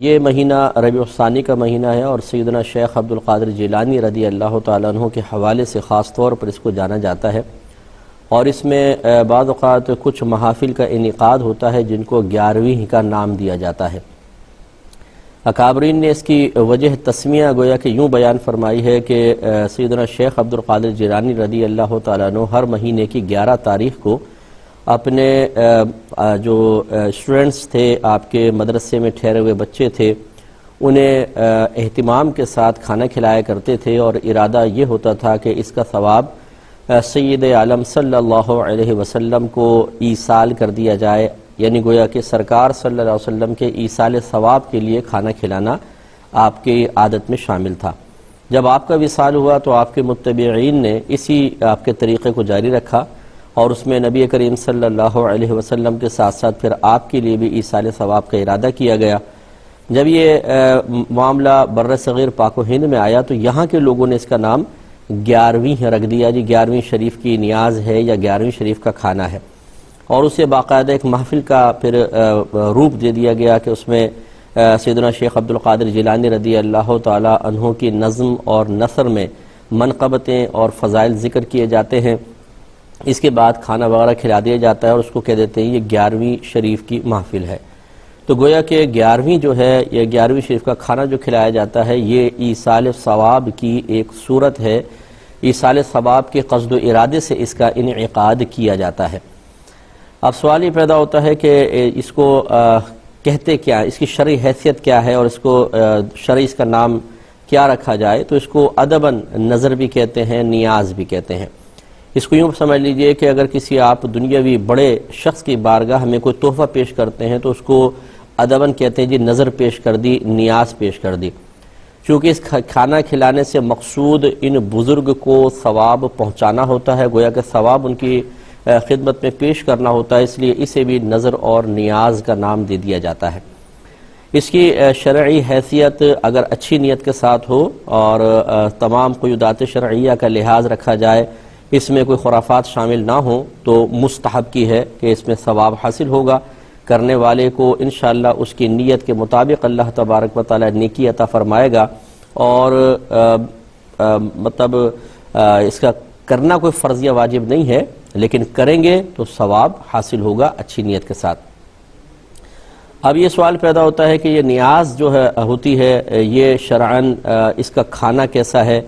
یہ مہینہ ربیع الثانی کا مہینہ ہے اور سیدنا شیخ عبد القادر جیلانی رضی اللہ تعالیٰ عنہ کے حوالے سے خاص طور پر اس کو جانا جاتا ہے، اور اس میں بعض اوقات کچھ محافل کا انعقاد ہوتا ہے جن کو 11ویں کا نام دیا جاتا ہے۔ اکابرین نے اس کی وجہ تسمیہ گویا کہ یوں بیان فرمائی ہے کہ سیدنا شیخ عبد القادر جیلانی رضی اللہ تعالیٰ عنہ ہر مہینے کی 11 تاریخ کو اپنے جو اسٹوڈنٹس تھے، آپ کے مدرسے میں ٹھہرے ہوئے بچے تھے، انہیں اہتمام کے ساتھ کھانا کھلایا کرتے تھے، اور ارادہ یہ ہوتا تھا کہ اس کا ثواب سید عالم صلی اللہ علیہ وسلم کو ایصال کر دیا جائے، یعنی گویا کہ سرکار صلی اللہ علیہ وسلم کے ایصال ثواب کے لیے کھانا کھلانا آپ کی عادت میں شامل تھا۔ جب آپ کا وصال ہوا تو آپ کے متبعین نے اسی آپ کے طریقے کو جاری رکھا، اور اس میں نبی کریم صلی اللہ علیہ وسلم کے ساتھ ساتھ پھر آپ کے لیے بھی ایصال ثواب کا ارادہ کیا گیا۔ جب یہ معاملہ بر صغیر پاک و ہند میں آیا تو یہاں کے لوگوں نے اس کا نام 11ویں رکھ دیا، جی 11ویں شریف کی نیاز ہے یا 11ویں شریف کا کھانا ہے، اور اسے باقاعدہ ایک محفل کا پھر روپ دے دیا گیا کہ اس میں سیدنا شیخ عبد القادر جیلانی رضی اللہ تعالی عنہ کی نظم اور نثر میں منقبتیں اور فضائل ذکر کیے جاتے ہیں۔ اس کے بعد کھانا وغیرہ کھلا دیا جاتا ہے اور اس کو کہہ دیتے ہیں یہ 11ویں شریف کی محفل ہے۔ تو گویا کہ 11ویں جو ہے یہ 11ویں شریف کا کھانا جو کھلایا جاتا ہے یہ ایصال ثواب کی ایک صورت ہے، ایصال ثواب کے قصد و ارادے سے اس کا انعقاد کیا جاتا ہے۔ اب سوال یہ پیدا ہوتا ہے کہ اس کو کہتے کیا، اس کی شرعی حیثیت کیا ہے، اور اس کو شرعی اس کا نام کیا رکھا جائے؟ تو اس کو ادباً نظر بھی کہتے ہیں، نیاز بھی کہتے ہیں۔ اس کو یوں سمجھ لیجئے کہ اگر کسی آپ دنیاوی بڑے شخص کی بارگاہ میں کوئی تحفہ پیش کرتے ہیں تو اس کو ادباً کہتے ہیں جی نظر پیش کر دی، نیاز پیش کر دی، چونکہ اس کھانا کھلانے سے مقصود ان بزرگ کو ثواب پہنچانا ہوتا ہے، گویا کہ ثواب ان کی خدمت میں پیش کرنا ہوتا ہے، اس لیے اسے بھی نظر اور نیاز کا نام دے دیا جاتا ہے۔ اس کی شرعی حیثیت اگر اچھی نیت کے ساتھ ہو اور تمام قیودات شرعیہ کا لحاظ رکھا جائے، اس میں کوئی خرافات شامل نہ ہوں، تو مستحب کی ہے کہ اس میں ثواب حاصل ہوگا، کرنے والے کو انشاءاللہ اس کی نیت کے مطابق اللہ تبارک و تعالی نیکی عطا فرمائے گا، اور اس کا کرنا کوئی فرضیہ واجب نہیں ہے، لیکن کریں گے تو ثواب حاصل ہوگا اچھی نیت کے ساتھ۔ اب یہ سوال پیدا ہوتا ہے کہ یہ نیاز جو ہے ہوتی ہے یہ شرعاً اس کا کھانا کیسا ہے؟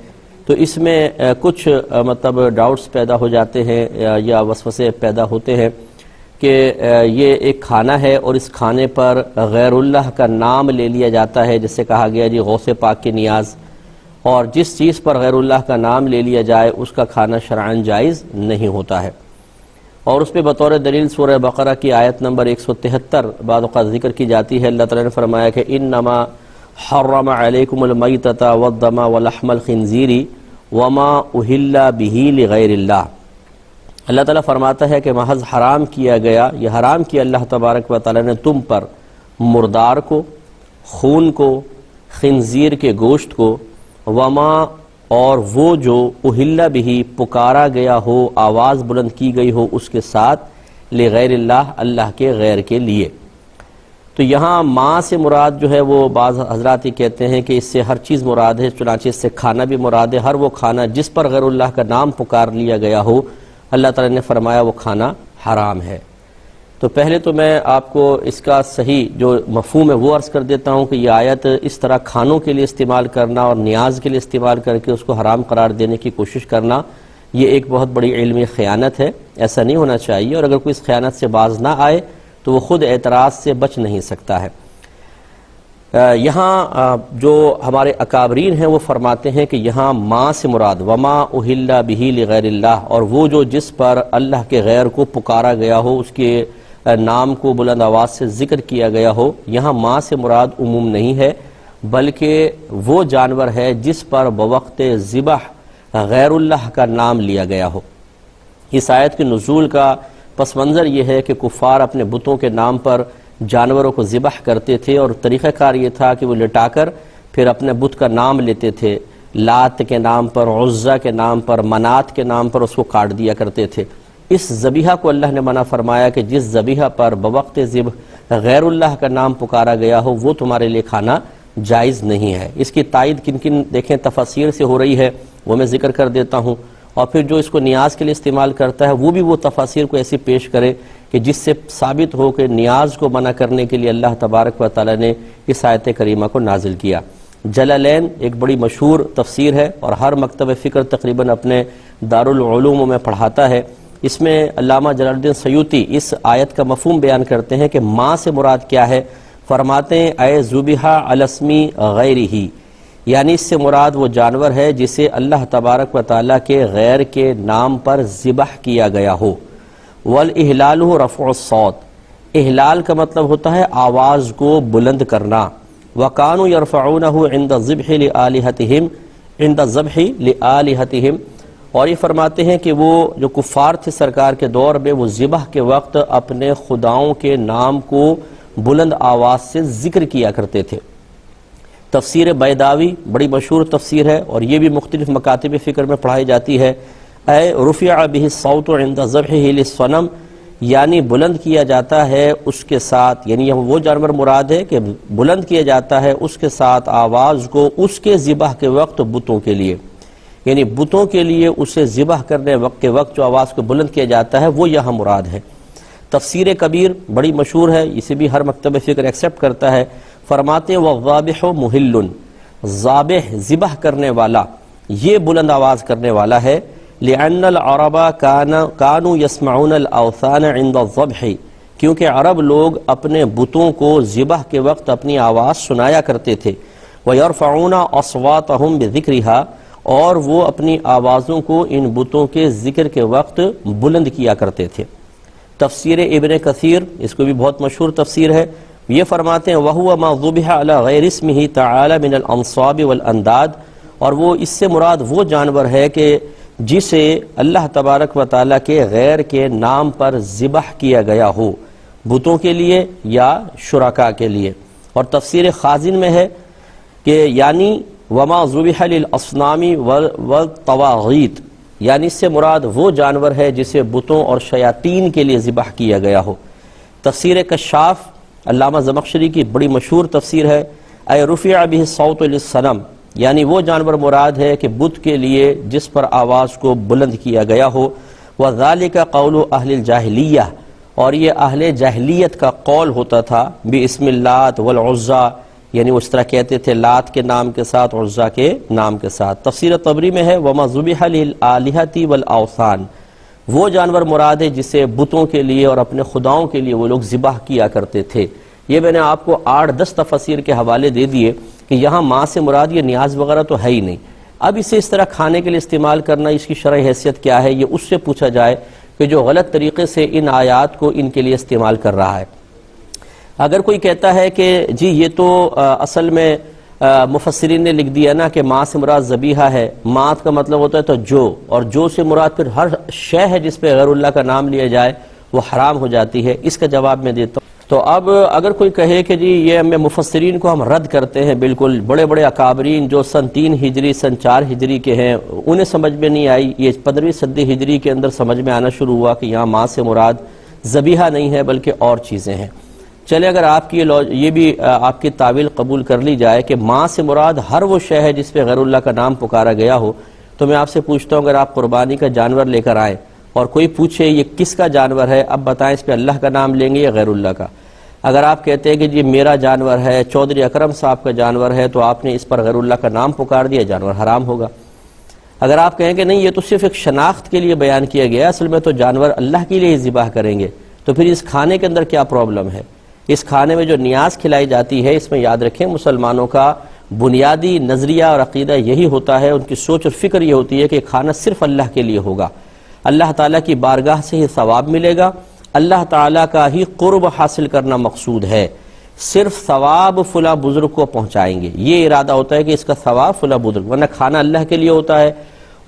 تو اس میں کچھ ڈاؤٹس پیدا ہو جاتے ہیں یا وسوسے پیدا ہوتے ہیں کہ یہ ایک کھانا ہے اور اس کھانے پر غیر اللہ کا نام لے لیا جاتا ہے، جس سے کہا گیا جی غوث پاک کی نیاز، اور جس چیز پر غیر اللہ کا نام لے لیا جائے اس کا کھانا شرعاً جائز نہیں ہوتا ہے۔ اور اس پہ بطور دلیل سورہ بقرہ کی آیت نمبر 173 بعض اوقات ذکر کی جاتی ہے۔ اللہ تعالیٰ نے فرمایا کہ انما حرم علیکم المیتۃ والدم ولحم الخنزیر وما اہل بہ لغیر اللہ۔ اللہ تعالیٰ فرماتا ہے کہ محض حرام کیا گیا، یہ حرام کیا اللہ تبارک و تعالیٰ نے تم پر مردار کو، خون کو، خنزیر کے گوشت کو، وما اور وہ جو اہل بہ پکارا گیا ہو، آواز بلند کی گئی ہو اس کے ساتھ، لغیر اللہ اللہ کے غیر کے لیے۔ تو یہاں ماں سے مراد جو ہے وہ بعض حضرات ہی کہتے ہیں کہ اس سے ہر چیز مراد ہے، چنانچہ اس سے کھانا بھی مراد ہے، ہر وہ کھانا جس پر غیر اللہ کا نام پکار لیا گیا ہو اللہ تعالیٰ نے فرمایا وہ کھانا حرام ہے۔ تو پہلے تو میں آپ کو اس کا صحیح جو مفہوم ہے وہ عرض کر دیتا ہوں کہ یہ آیت اس طرح کھانوں کے لیے استعمال کرنا اور نیاز کے لیے استعمال کر کے اس کو حرام قرار دینے کی کوشش کرنا، یہ ایک بہت بڑی علمی خیانت ہے، ایسا نہیں ہونا چاہیے، اور اگر کوئی اس خیانت سے باز نہ آئے تو وہ خود اعتراض سے بچ نہیں سکتا ہے۔ یہاں جو ہمارے اکابرین ہیں وہ فرماتے ہیں کہ یہاں ماں سے مراد وما اہل بہ لغیر اللہ، اور وہ جو جس پر اللہ کے غیر کو پکارا گیا ہو، اس کے نام کو بلند آواز سے ذکر کیا گیا ہو، یہاں ماں سے مراد عموم نہیں ہے، بلکہ وہ جانور ہے جس پر بوقت ذبح غیر اللہ کا نام لیا گیا ہو۔ اس آیت کے نزول کا پس منظر یہ ہے کہ کفار اپنے بتوں کے نام پر جانوروں کو ذبح کرتے تھے، اور طریقہ کار یہ تھا کہ وہ لٹا کر پھر اپنے بت کا نام لیتے تھے، لات کے نام پر، عزہ کے نام پر، منات کے نام پر اس کو کاٹ دیا کرتے تھے۔ اس ذبیحہ کو اللہ نے منع فرمایا کہ جس ذبیحہ پر بوقت ذبح غیر اللہ کا نام پکارا گیا ہو وہ تمہارے لیے کھانا جائز نہیں ہے۔ اس کی تائید کن کن دیکھیں تفاسیر سے ہو رہی ہے، وہ میں ذکر کر دیتا ہوں، اور پھر جو اس کو نیاز کے لیے استعمال کرتا ہے وہ بھی وہ تفاسیر کو ایسی پیش کرے کہ جس سے ثابت ہو کہ نیاز کو منع کرنے کے لیے اللہ تبارک و تعالی نے اس آیت کریمہ کو نازل کیا۔ جلالین ایک بڑی مشہور تفسیر ہے اور ہر مکتب فکر تقریباً اپنے دارالعلوم میں پڑھاتا ہے۔ اس میں علامہ جلال الدین سیوطی اس آیت کا مفہوم بیان کرتے ہیں کہ ماں سے مراد کیا ہے، فرماتے ہیں اے ذبیحہ علی اسم غیرہ، یعنی اس سے مراد وہ جانور ہے جسے اللہ تبارک و تعالیٰ کے غیر کے نام پر ذبح کیا گیا ہو۔ والاحلال رفع الصوت، احلال کا مطلب ہوتا ہے آواز کو بلند کرنا۔ وَكَانُوا يَرْفَعُونَهُ عِنْدَ الذِّبْحِ لِآلِهَتِهِمْ عِنْدَ الذَّبْحِ لِآلِهَتِهِمْ، اور یہ فرماتے ہیں کہ وہ جو کفار تھے سرکار کے دور میں وہ ذبح کے وقت اپنے خداؤں کے نام کو بلند آواز سے ذکر کیا کرتے تھے۔ تفسیر بیداوی بڑی مشہور تفسیر ہے اور یہ بھی مختلف مکاتب فکر میں پڑھائی جاتی ہے۔ اے رفع به الصوت عند ذبحه للصنم، یعنی بلند کیا جاتا ہے اس کے ساتھ، یعنی وہ جانور مراد ہے کہ بلند کیا جاتا ہے اس کے ساتھ آواز کو اس کے ذبح کے وقت بتوں کے لیے، یعنی بتوں کے لیے اسے ذبح کرنے کے وقت جو آواز کو بلند کیا جاتا ہے وہ یہاں مراد ہے۔ تفسیر کبیر بڑی مشہور ہے، اسے بھی ہر مکتب فکر ایکسیپٹ کرتا ہے، فرماتے ہیں وَالذَّابِحُ مُحِلٌّ، ذابح ذبح کرنے والا یہ بلند آواز کرنے والا ہے۔ لِأَنَّ الْعَرَبَ كَانُوا يَسْمَعُونَ الْأَوْثَانَ عِنْدَ الذَّبْحِ، کیونکہ عرب لوگ اپنے بتوں کو ذبح کے وقت اپنی آواز سنایا کرتے تھے۔ وَيَرْفَعُونَ أَصْوَاتَهُمْ بِذِكْرِهَا، اور وہ اپنی آوازوں کو ان بتوں کے ذکر کے وقت بلند کیا کرتے تھے۔ تفسیر ابن کثیر اس کو بھی بہت مشہور تفسیر ہے، یہ فرماتے ہیں وَهُوَ مَا ذُبِحَ عَلَى غَيْرِ اسْمِهِ تَعَالَى مِنَ الْأَنصَابِ وَالْأَنْدَادِ، اور وہ اس سے مراد وہ جانور ہے کہ جسے اللہ تبارک و تعالیٰ کے غیر کے نام پر ذبح کیا گیا ہو، بتوں کے لیے یا شرکاء کے لیے۔ اور تفسیر خازن میں ہے کہ یعنی وَمَا ذُبِحَ لِلْأَصْنَامِ وَالطَّوَاغِيتِ، یعنی اس سے مراد وہ جانور ہے جسے بتوں اور شیاطین کے لیے ذبح کیا گیا ہو۔ تفسیر کشاف علامہ زمخشری کی بڑی مشہور تفسیر ہے، اے رفع به الصوت للصنم، یعنی وہ جانور مراد ہے کہ بت کے لیے جس پر آواز کو بلند کیا گیا ہو۔ وَذَلِكَ قَوْلُ أَهْلِ الْجَاهِلِيَّةِ، اور یہ اہل جاہلیت کا قول ہوتا تھا، بِاسْمِ اللات والعزا، یعنی وہ اس طرح کہتے تھے لات کے نام کے ساتھ، عزا کے نام کے ساتھ۔ تفسیر طبری میں ہے وَمَا ذُبِحَ لِلْآلِهَةِ وَالْأَوْثَانِ، وہ جانور مراد ہے جسے بتوں کے لیے اور اپنے خداؤں کے لیے وہ لوگ ذبح کیا کرتے تھے۔ یہ میں نے آپ کو 8-10 تفاسیر کے حوالے دے دیے کہ یہاں ماں سے مراد یہ نیاز وغیرہ تو ہے ہی نہیں۔ اب اسے اس طرح کھانے کے لیے استعمال کرنا اس کی شرعی حیثیت کیا ہے، یہ اس سے پوچھا جائے کہ جو غلط طریقے سے ان آیات کو ان کے لیے استعمال کر رہا ہے۔ اگر کوئی کہتا ہے کہ جی یہ تو اصل میں مفسرین نے لکھ دیا نا کہ ماں سے مراد ذبیحہ ہے، ماں کا مطلب ہوتا ہے تو جو، اور جو سے مراد پھر ہر شے ہے جس پہ غیر اللہ کا نام لیا جائے وہ حرام ہو جاتی ہے، اس کا جواب میں دیتا ہوں۔ تو اب اگر کوئی کہے کہ جی یہ ہمیں مفسرین کو ہم رد کرتے ہیں، بالکل بڑے بڑے اکابرین جو سن 3 ہجری سن 4 ہجری کے ہیں انہیں سمجھ میں نہیں آئی، یہ 15ویں صدی ہجری کے اندر سمجھ میں آنا شروع ہوا کہ یہاں ماں سے مراد ذبیحہ نہیں ہے بلکہ اور چیزیں ہیں۔ چلے اگر آپ کی یہ بھی آپ کی تعویل قبول کر لی جائے کہ ماں سے مراد ہر وہ شے ہے جس پہ غیر اللہ کا نام پکارا گیا ہو، تو میں آپ سے پوچھتا ہوں اگر آپ قربانی کا جانور لے کر آئیں اور کوئی پوچھے یہ کس کا جانور ہے، اب بتائیں اس پہ اللہ کا نام لیں گے یا غیر اللہ کا؟ اگر آپ کہتے ہیں کہ جی میرا جانور ہے، چودھری اکرم صاحب کا جانور ہے، تو آپ نے اس پر غیر اللہ کا نام پکار دیا، جانور حرام ہوگا۔ اگر آپ کہیں کہ نہیں یہ تو صرف ایک شناخت کے لیے بیان کیا گیا، اصل میں تو جانور اللہ کے لیے ہی ذبح کریں گے، تو پھر اس کھانے کے اندر کیا پرابلم ہے؟ اس کھانے میں جو نیاز کھلائی جاتی ہے، اس میں یاد رکھیں مسلمانوں کا بنیادی نظریہ اور عقیدہ یہی ہوتا ہے، ان کی سوچ اور فکر یہ ہوتی ہے کہ کھانا صرف اللہ کے لیے ہوگا، اللہ تعالیٰ کی بارگاہ سے ہی ثواب ملے گا، اللہ تعالیٰ کا ہی قرب حاصل کرنا مقصود ہے، صرف ثواب فلاں بزرگ کو پہنچائیں گے، یہ ارادہ ہوتا ہے کہ اس کا ثواب فلاں بزرگ، ورنہ کھانا اللہ کے لیے ہوتا ہے،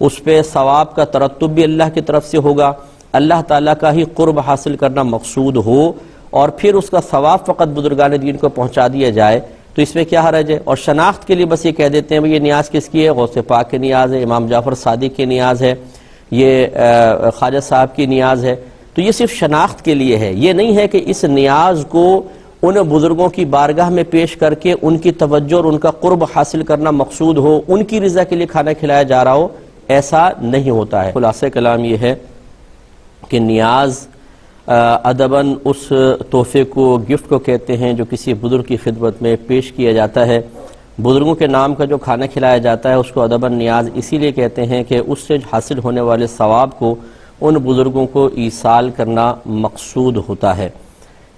اس پہ ثواب کا ترتب بھی اللہ کی طرف سے ہوگا، اللہ تعالیٰ کا ہی قرب حاصل کرنا مقصود ہو اور پھر اس کا ثواب فقط بزرگان دین کو پہنچا دیا جائے تو اس میں کیا حرج ہے؟ اور شناخت کے لیے بس یہ کہہ دیتے ہیں یہ نیاز کس کی ہے؟ غوث پاک کی نیاز ہے، امام جعفر صادق کی نیاز ہے، یہ خواجہ صاحب کی نیاز ہے، تو یہ صرف شناخت کے لیے ہے، یہ نہیں ہے کہ اس نیاز کو ان بزرگوں کی بارگاہ میں پیش کر کے ان کی توجہ اور ان کا قرب حاصل کرنا مقصود ہو، ان کی رضا کے لیے کھانا کھلایا جا رہا ہو، ایسا نہیں ہوتا ہے۔ خلاصہ کلام یہ ہے کہ نیاز ادباً اس تحفے کو، گفٹ کو کہتے ہیں جو کسی بزرگ کی خدمت میں پیش کیا جاتا ہے۔ بزرگوں کے نام کا جو کھانا کھلایا جاتا ہے اس کو ادباً نیاز اسی لیے کہتے ہیں کہ اس سے حاصل ہونے والے ثواب کو ان بزرگوں کو ایصال کرنا مقصود ہوتا ہے۔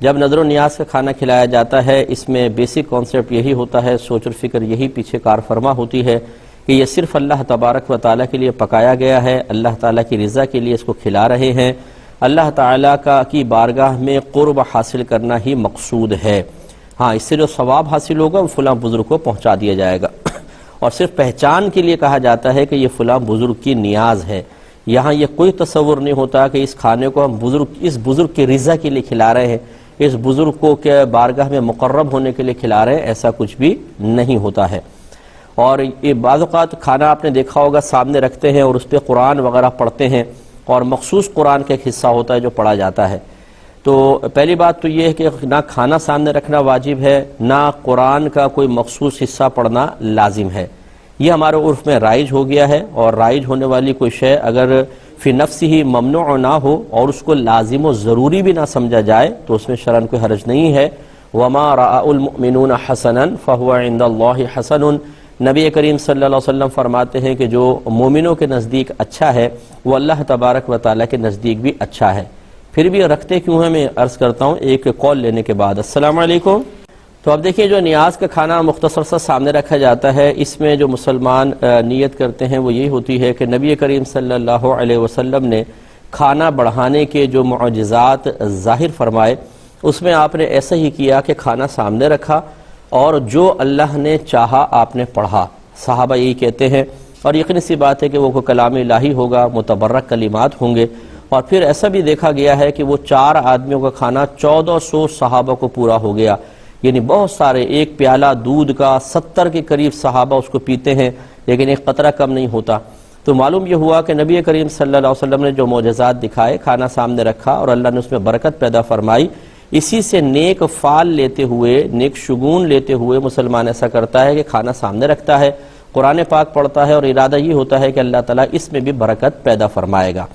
جب نظر و نیاز کا کھانا کھلایا جاتا ہے اس میں بیسک کانسیپٹ یہی ہوتا ہے، سوچ اور فکر یہی پیچھے کار فرما ہوتی ہے کہ یہ صرف اللہ تبارک و تعالیٰ کے لیے پکایا گیا ہے، اللہ تعالیٰ کی رضا کے لیے اس کو کھلا رہے ہیں، اللہ تعالیٰ کی بارگاہ میں قرب حاصل کرنا ہی مقصود ہے۔ ہاں، اس سے جو ثواب حاصل ہوگا وہ فلاں بزرگ کو پہنچا دیا جائے گا، اور صرف پہچان کے لیے کہا جاتا ہے کہ یہ فلاں بزرگ کی نیاز ہے۔ یہاں یہ کوئی تصور نہیں ہوتا کہ اس کھانے کو ہم اس بزرگ کی رضا کے لیے کھلا رہے ہیں، اس بزرگ کو کہ بارگاہ میں مقرب ہونے کے لیے کھلا رہے ہیں، ایسا کچھ بھی نہیں ہوتا ہے۔ اور یہ بعض اوقات کھانا آپ نے دیکھا ہوگا سامنے رکھتے ہیں اور اس پہ قرآن وغیرہ پڑھتے ہیں، اور مخصوص قرآن کا ایک حصہ ہوتا ہے جو پڑھا جاتا ہے۔ تو پہلی بات تو یہ ہے کہ نہ کھانا سامنے رکھنا واجب ہے، نہ قرآن کا کوئی مخصوص حصہ پڑھنا لازم ہے۔ یہ ہمارے عرف میں رائج ہو گیا ہے، اور رائج ہونے والی کوئی شے اگر فی نفس ہی ممنوع نہ ہو اور اس کو لازم و ضروری بھی نہ سمجھا جائے تو اس میں شرعاً کوئی حرج نہیں ہے۔ وَمَا رَأَى الْمُؤْمِنُونَ حَسَنًا فَهُوَ عِنْدَ اللَّهِ حَسَنٌ، نبی کریم صلی اللہ علیہ وسلم فرماتے ہیں کہ جو مومنوں کے نزدیک اچھا ہے وہ اللہ تبارک و تعالیٰ کے نزدیک بھی اچھا ہے۔ پھر بھی رکھتے کیوں ہیں، میں عرض کرتا ہوں ایک کال لینے کے بعد۔ السلام علیکم۔ تو اب دیکھیں جو نیاز کا کھانا مختصر سا سامنے رکھا جاتا ہے، اس میں جو مسلمان نیت کرتے ہیں وہ یہی ہوتی ہے کہ نبی کریم صلی اللہ علیہ وسلم نے کھانا بڑھانے کے جو معجزات ظاہر فرمائے اس میں آپ نے ایسا ہی کیا کہ کھانا سامنے رکھا اور جو اللہ نے چاہا آپ نے پڑھا۔ صحابہ یہی کہتے ہیں، اور یقینی سی بات ہے کہ وہ کلام الہی ہوگا، متبرک کلمات ہوں گے۔ اور پھر ایسا بھی دیکھا گیا ہے کہ وہ 4 آدمیوں کا کھانا 1400 صحابہ کو پورا ہو گیا، یعنی بہت سارے، ایک پیالہ دودھ کا 70 کے قریب صحابہ اس کو پیتے ہیں، لیکن ایک قطرہ کم نہیں ہوتا۔ تو معلوم یہ ہوا کہ نبی کریم صلی اللہ علیہ وسلم نے جو معجزات دکھائے، کھانا سامنے رکھا اور اللہ نے اس میں برکت پیدا فرمائی، اسی سے نیک فال لیتے ہوئے، نیک شگون لیتے ہوئے مسلمان ایسا کرتا ہے کہ کھانا سامنے رکھتا ہے، قرآن پاک پڑھتا ہے، اور ارادہ یہ ہوتا ہے کہ اللہ تعالیٰ اس میں بھی برکت پیدا فرمائے گا۔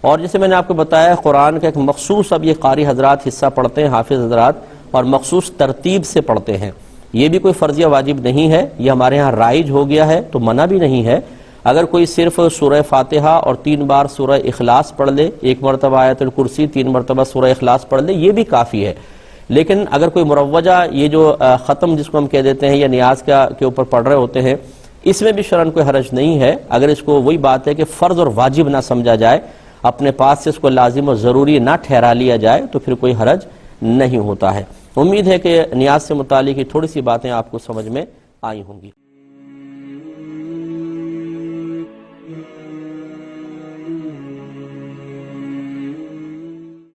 اور جیسے میں نے آپ کو بتایا قرآن کا ایک مخصوص، اب یہ قاری حضرات حصہ پڑھتے ہیں، حافظ حضرات، اور مخصوص ترتیب سے پڑھتے ہیں۔ یہ بھی کوئی فرضیہ واجب نہیں ہے، یہ ہمارے ہاں رائج ہو گیا ہے تو منع بھی نہیں ہے۔ اگر کوئی صرف سورہ فاتحہ اور 3 بار سورہ اخلاص پڑھ لے، 1 مرتبہ آیت الکرسی، 3 مرتبہ سورہ اخلاص پڑھ لے، یہ بھی کافی ہے۔ لیکن اگر کوئی مروجہ، یہ جو ختم جس کو ہم کہہ دیتے ہیں یا نیاز کے اوپر پڑھ رہے ہوتے ہیں، اس میں بھی شرعاً کوئی حرج نہیں ہے، اگر اس کو، وہی بات ہے کہ فرض اور واجب نہ سمجھا جائے، اپنے پاس سے اس کو لازم و ضروری نہ ٹھہرا لیا جائے تو پھر کوئی حرج نہیں ہوتا ہے۔ امید ہے کہ نیاز سے متعلق تھوڑی سی باتیں آپ کو سمجھ میں آئی ہوں گی۔